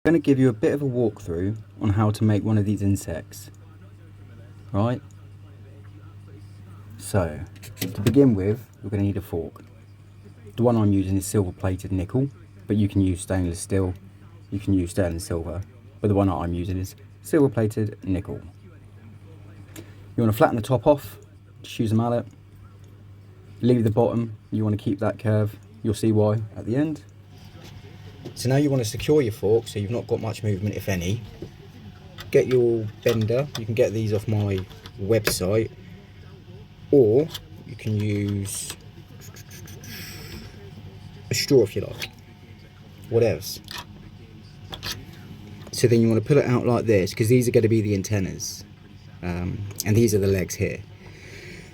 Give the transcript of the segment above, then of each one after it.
I'm going to give you a bit of a walkthrough on how to make one of these insects. Right? So, to begin with, we're going to need a fork. The one I'm using is silver plated nickel, but you can use stainless steel, you can use sterling silver, but the one that I'm using is silver plated nickel. You want to flatten the top off, just use a mallet. Leave the bottom, you want to keep that curve, you'll see why at the end. So now you want to secure your fork so you've not got much movement, if any. Get your bender, you can get these off my website, or you can use a straw if you like, whatevs. So then you want to pull it out like this, because these are going to be the antennas, and these are the legs here.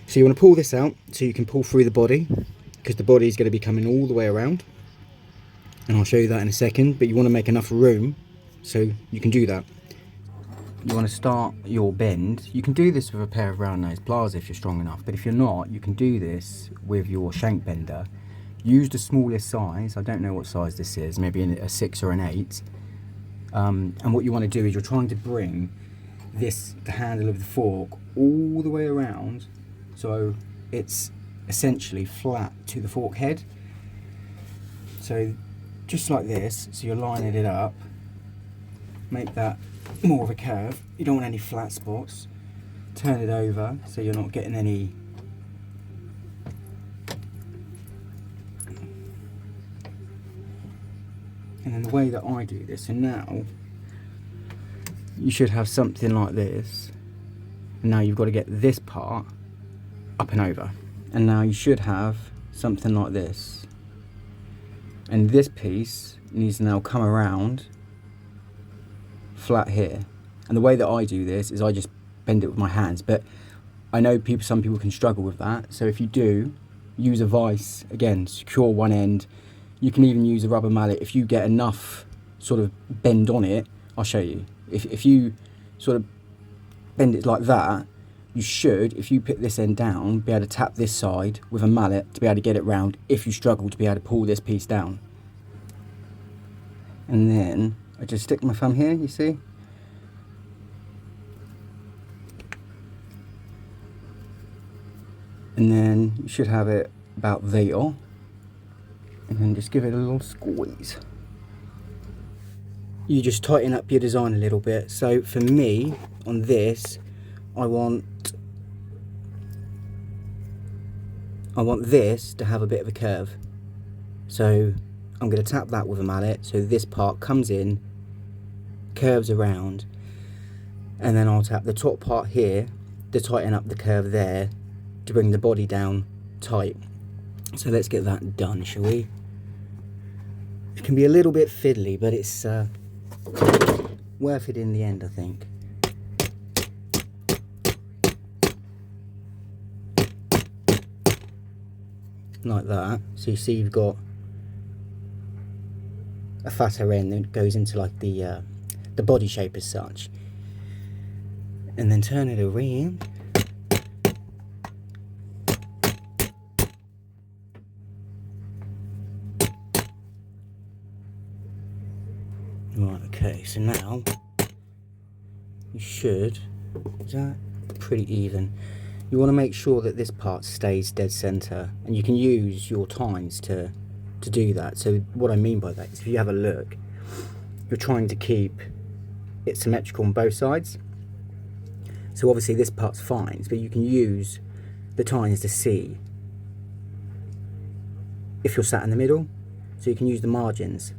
So you want to pull this out so you can pull through the body, because the body is going to be coming all the way around, and I'll show you that in a second. But you want to make enough room so you can do that. You want to start your bend. You can do this with a pair of round nose pliers if you're strong enough, but if you're not, you can do this with your shank bender. Use the smallest size. I don't know what size this is, maybe a 6 or an 8. And what you want to do is you're trying to bring the handle of the fork all the way around, so it's essentially flat to the fork head. So just like this, so you're lining it up, make that more of a curve. You don't want any flat spots. Turn it over so you're not getting any and then the way that I do this, and now you should have something like this, and now you've got to get this part up and over, and now you should have something like this, and this piece needs to now come around flat here. And the way that I do this is I just bend it with my hands, but I know some people can struggle with that, so if you do, use a vise. Again, secure one end. You can even use a rubber mallet if you get enough sort of bend on it. I'll show you. If you sort of bend it like that, you should, if you put this end down, be able to tap this side with a mallet to be able to get it round if you struggle to be able to pull this piece down. And then I just stick my thumb here, you see? And then you should have it about there. And then just give it a little squeeze. You just tighten up your design a little bit. So for me, on this, I want this to have a bit of a curve. So I'm going to tap that with a mallet so this part comes in, curves around, and then I'll tap the top part here to tighten up the curve there to bring the body down tight. So let's get that done, shall we? It can be a little bit fiddly, but it's worth it in the end, I think. Like that. So you see you've got a fatter end that goes into like the body shape as such. And then turn it around. Right, okay, so now you should, is that pretty even? You want to make sure that this part stays dead center, and you can use your tines to do that. So what I mean by that is if you have a look, you're trying to keep it symmetrical on both sides. So obviously this part's fine, but you can use the tines to see if you're sat in the middle, so you can use the margins.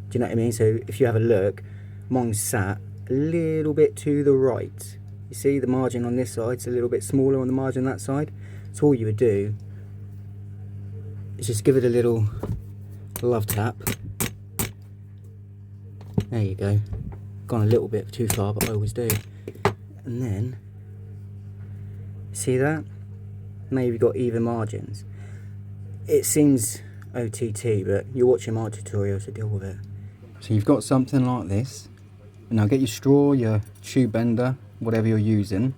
Do you know what I mean? So if you have a look, mine's sat a little bit to the right. You see the margin on this side's a little bit smaller on the margin on that side. So all you would do is just give it a little love tap. There you go. Gone a little bit too far, but I always do. And then, see that? Now you've got even margins. It seems OTT, but you're watching my tutorial, so deal with it. So you've got something like this. Now get your straw, your tube bender, whatever you're using,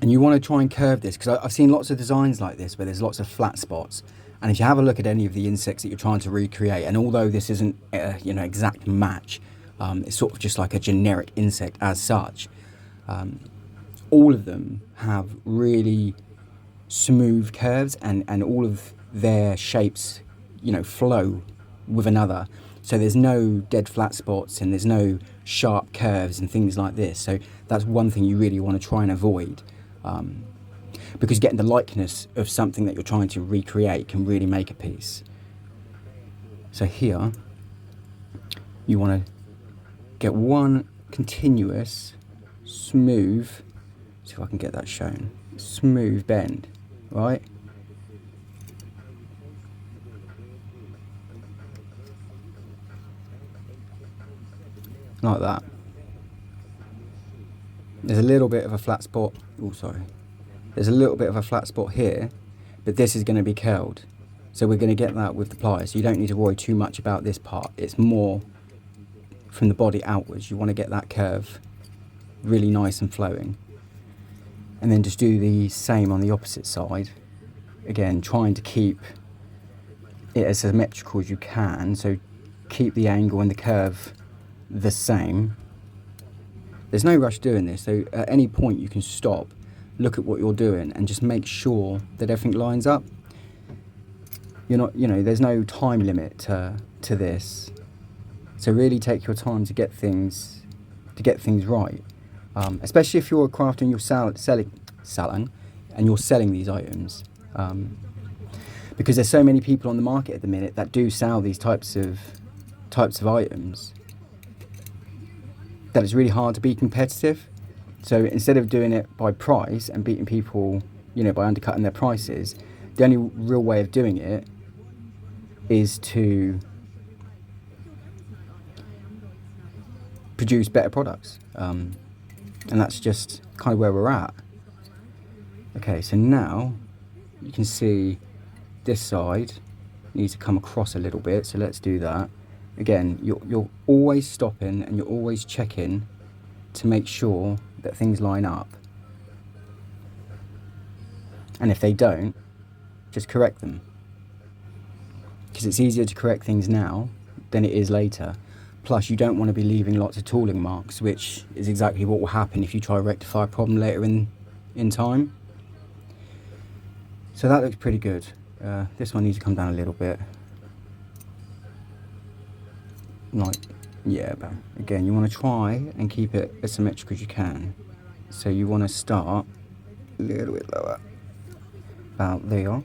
and you want to try and curve this, because I've seen lots of designs like this where there's lots of flat spots. And if you have a look at any of the insects that you're trying to recreate, and although this isn't exact match, it's sort of just like a generic insect as such, all of them have really smooth curves, and all of their shapes flow with another. So there's no dead flat spots and there's no sharp curves and things like this. So that's one thing you really want to try and avoid, because getting the likeness of something that you're trying to recreate can really make a piece. So here you want to get one continuous smooth, see if I can get that shown, smooth bend, right? Like that. There's a little bit of a flat spot. Oh, sorry. There's a little bit of a flat spot here, but this is going to be curled. So we're going to get that with the pliers. You don't need to worry too much about this part. It's more from the body outwards. You want to get that curve really nice and flowing. And then just do the same on the opposite side. Again, trying to keep it as symmetrical as you can. So keep the angle and the curve the same. There's no rush doing this, so at any point you can stop, look at what you're doing, and just make sure that everything lines up. You're not, there's no time limit to this, so really take your time to get things right. Especially if you're a crafter and you're selling and you're selling these items, because there's so many people on the market at the minute that do sell these types of items, that it's really hard to be competitive. So instead of doing it by price and beating people, by undercutting their prices, the only real way of doing it is to produce better products. And that's just kind of where we're at. Okay, so now you can see this side needs to come across a little bit, so let's do that. Again, you're always stopping and you're always checking to make sure that things line up. And if they don't, just correct them. Because it's easier to correct things now than it is later. Plus, you don't want to be leaving lots of tooling marks, which is exactly what will happen if you try to rectify a problem later in time. So that looks pretty good. This one needs to come down a little bit. But again, you want to try and keep it as symmetrical as you can. So you want to start a little bit lower, about there.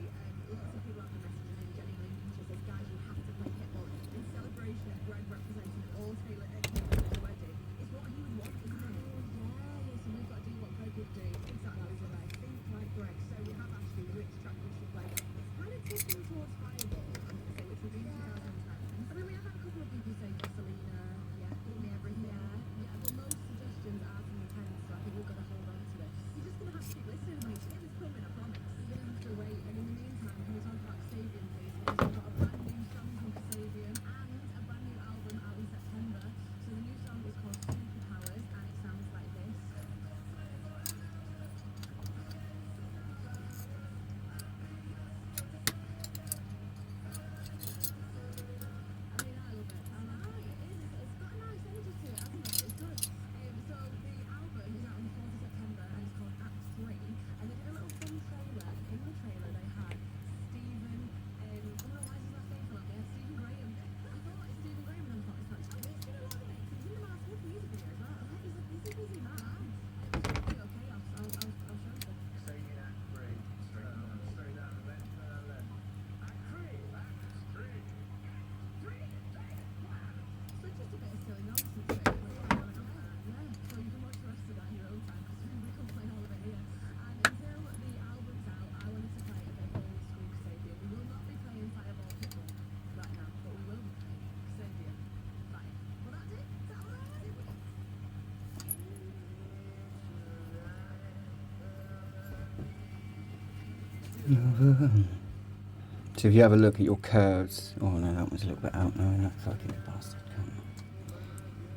So if you have a look at your curves, oh no, that one's a little bit out now, that fucking bastard.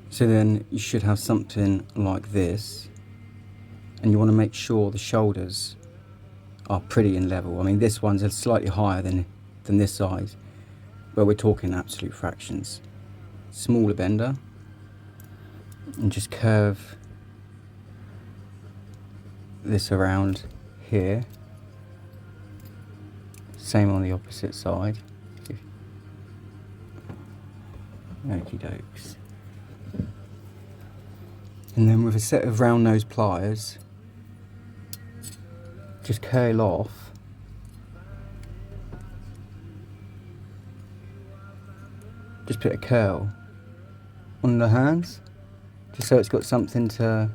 So then you should have something like this, and you want to make sure the shoulders are pretty and level. I mean, this one's slightly higher than than this size, but we're talking absolute fractions. Smaller bender, and just curve this around here. Same on the opposite side. Okie dokes. And then with a set of round nose pliers, just curl off just put a curl on the hands, just so it's got something to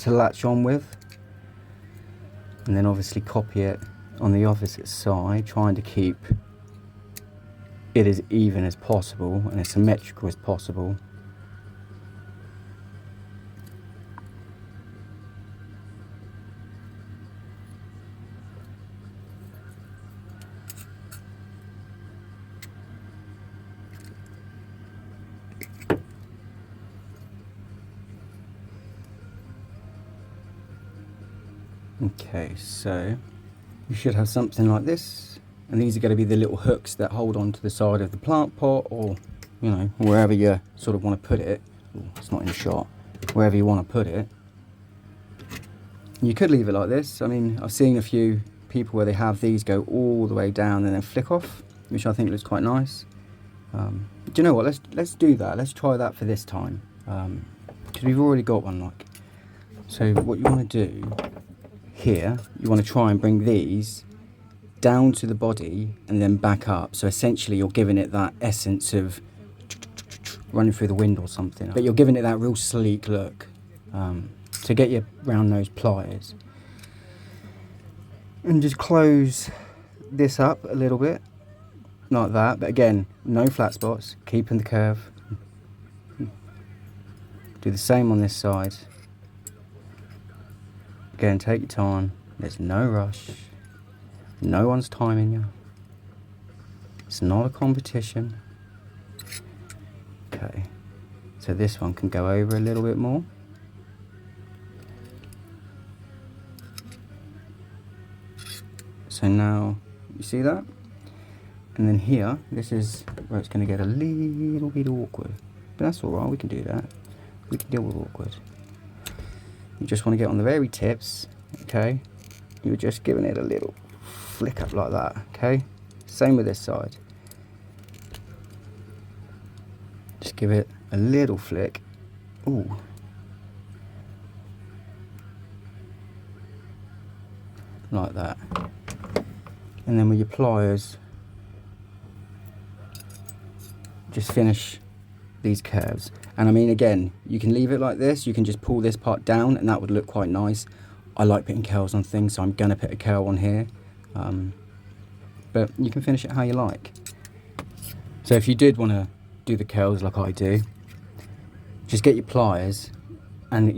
latch on with, and then obviously copy it on the opposite side, trying to keep it as even as possible and as symmetrical as possible. Okay, so you should have something like this, and these are going to be the little hooks that hold on to the side of the plant pot, or you know, wherever you sort of want to put it. Ooh, it's not in the shot. Wherever you want to put it. You could leave it like this. I mean, I've seen a few people where they have these go all the way down and then flick off, which I think looks quite nice. Do you know what? Let's do that. Let's try that for this time, because we've already got one. Like, so what you want to do here, you want to try and bring these down to the body and then back up. So essentially you're giving it that essence of running through the wind or something, but you're giving it that real sleek look. So get your round nose pliers and just close this up a little bit like that, but again, no flat spots, keeping the curve. Do the same on this side. Again, take your time, there's no rush, no one's timing you, it's not a competition. Okay, so this one can go over a little bit more. So now, you see that? And then here, this is where it's going to get a little bit awkward, but that's alright, we can do that, we can deal with awkward. You just want to get on the very tips, okay? You're just giving it a little flick up like that, okay? Same with this side. Just give it a little flick. Ooh. Like that. And then with your pliers, just finish these curves. And I mean, again, you can leave it like this, you can just pull this part down and that would look quite nice. I like putting curls on things, so I'm gonna put a curl on here, but you can finish it how you like. So if you did want to do the curls like I do, just get your pliers and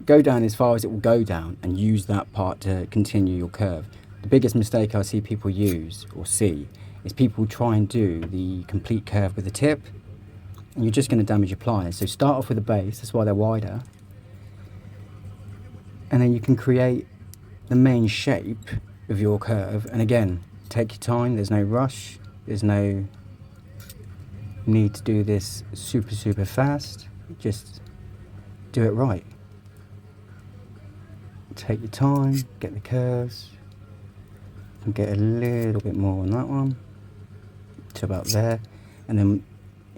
go down as far as it will go down and use that part to continue your curve. The biggest mistake I see people use or see is people try and do the complete curve with the tip, and you're just going to damage your pliers. So start off with a base, that's why they're wider, and then you can create the main shape of your curve. And again, take your time, there's no rush, there's no need to do this super fast, just do it right. Take your time, get the curves, and get a little bit more on that one to about there, and then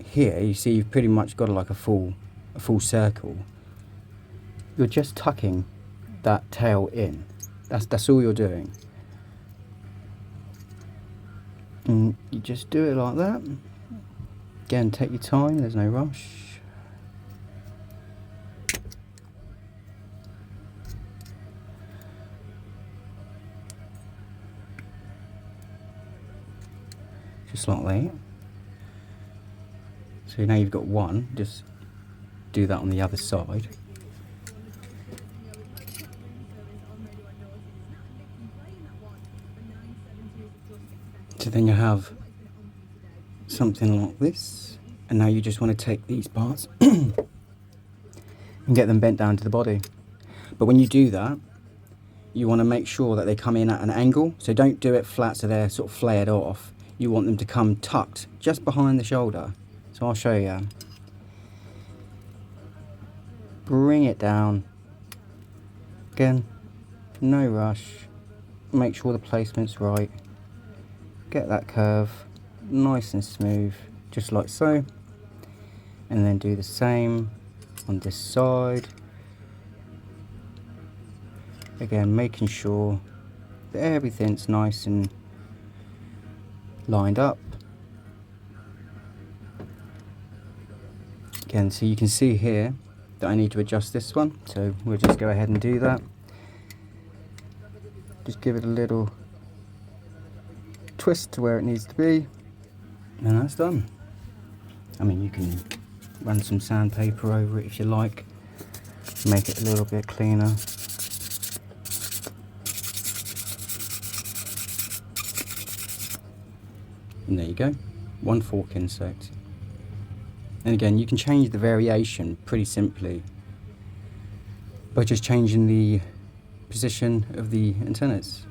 here you see you've pretty much got like a full circle. You're just tucking that tail in. That's all you're doing. And you just do it like that. Again, take your time, there's no rush. Just like that. So now you've got one, just do that on the other side. So then you have something like this, and now you just want to take these parts and get them bent down to the body. But when you do that, you want to make sure that they come in at an angle, so don't do it flat so they're sort of flared off. you want them to come tucked just behind the shoulder. So I'll show you. Bring it down. Again, no rush. Make sure the placement's right. Get that curve nice and smooth, just like so. And then do the same on this side. Again, making sure that everything's nice and lined up. Again, so you can see here that I need to adjust this one, so we'll just go ahead and do that. Just give it a little twist to where it needs to be, and that's done. I mean, you can run some sandpaper over it if you like, make it a little bit cleaner. And there you go, one fork insect. And again, you can change the variation pretty simply by just changing the position of the antennas.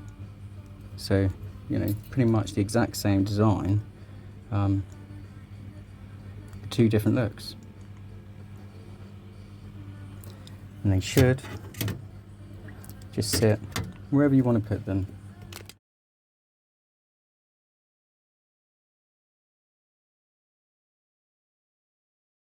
So, you know, pretty much the exact same design, two different looks. And they should just sit wherever you want to put them.